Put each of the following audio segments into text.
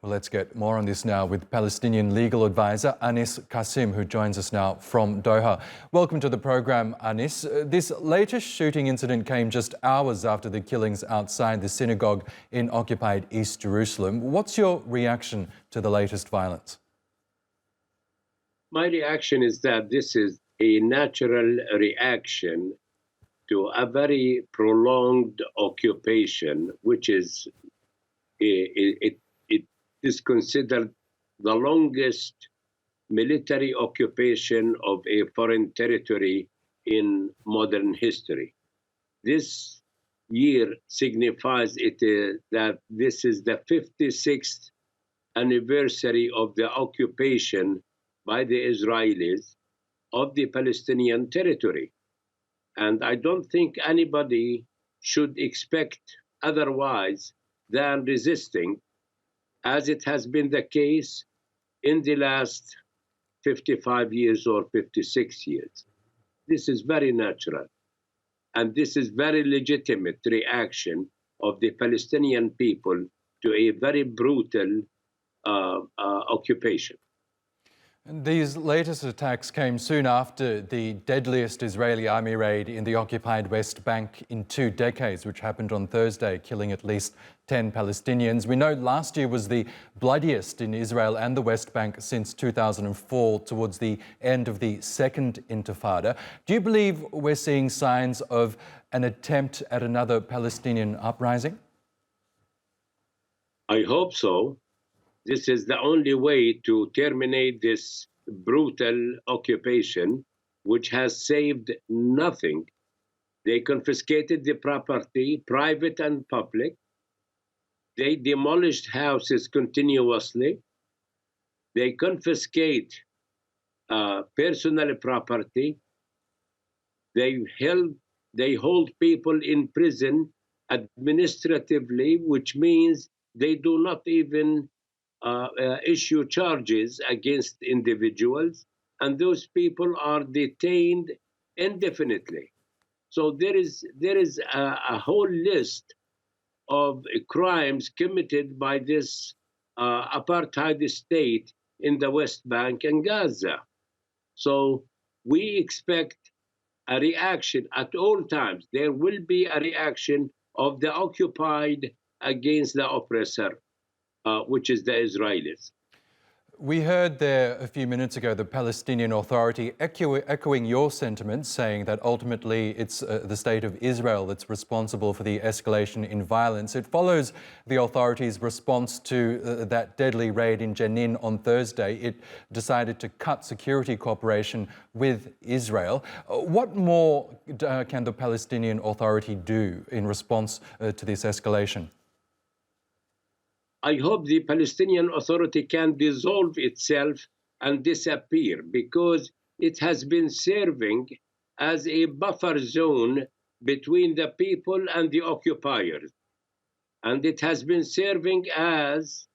Well, let's get more on this now with Palestinian Legal Adviser Anis Kassim, who joins us now from Doha. Welcome to the program, Anis. This latest shooting incident came just hours after the killings outside the synagogue in occupied East Jerusalem. What's your reaction to the latest violence? My reaction is that this is a natural reaction to a very prolonged occupation, which it is considered the longest military occupation of a foreign territory in modern history. This year signifies that this is the 56th anniversary of the occupation by the Israelis of the Palestinian territory. And I don't think anybody should expect otherwise than resisting, as it has been the case in the last 55 years or 56 years. This is very natural. And this is very legitimate reaction of the Palestinian people to a very brutal occupation. And these latest attacks came soon after the deadliest Israeli army raid in the occupied West Bank in 2 decades, which happened on Thursday, killing at least 10 Palestinians. We know last year was the bloodiest in Israel and the West Bank since 2004, towards the end of the Second Intifada. Do you believe we're seeing signs of an attempt at another Palestinian uprising? I hope so. This is the only way to terminate this brutal occupation, which has saved nothing. They confiscated the property, private and public. They demolished houses continuously. They confiscate personal property. They hold people in prison administratively, which means they do not even issue charges against individuals, and those people are detained indefinitely. So there is a whole list of crimes committed by this apartheid state in the West Bank and Gaza. So we expect a reaction at all times. There will be a reaction of the occupied against the oppressor, which is the Israelis. We heard there a few minutes ago the Palestinian Authority echoing your sentiments, saying that ultimately it's the state of Israel that's responsible for the escalation in violence. It follows the authorities' response to that deadly raid in Jenin on Thursday. It decided to cut security cooperation with Israel. What more can the Palestinian Authority do in response to this escalation? I hope the Palestinian Authority can dissolve itself and disappear, because it has been serving as a buffer zone between the people and the occupiers. And it has been serving as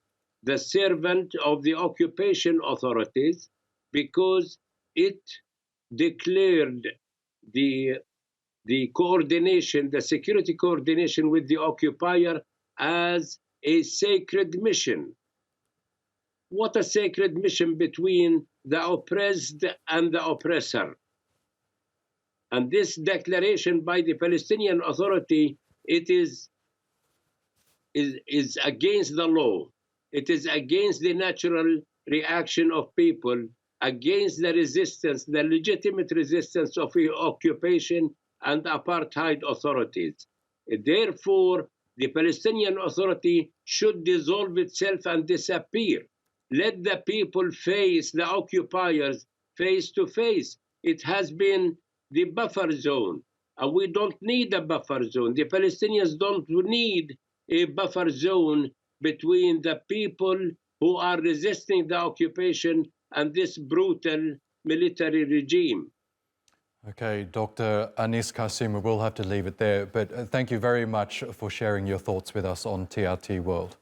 the servant of the occupation authorities, because it declared the coordination, the security coordination with the occupier as a sacred mission. What a sacred mission between the oppressed and the oppressor. And this declaration by the Palestinian Authority, it is against the law. It is against the natural reaction of people, against the resistance, the legitimate resistance of the occupation and apartheid authorities. Therefore, the Palestinian Authority should dissolve itself and disappear. Let the people face the occupiers face to face. It has been the buffer zone, and we don't need a buffer zone. The Palestinians don't need a buffer zone between the people who are resisting the occupation and this brutal military regime. Okay, Dr. Anis Kassim, we will have to leave it there, but thank you very much for sharing your thoughts with us on TRT World.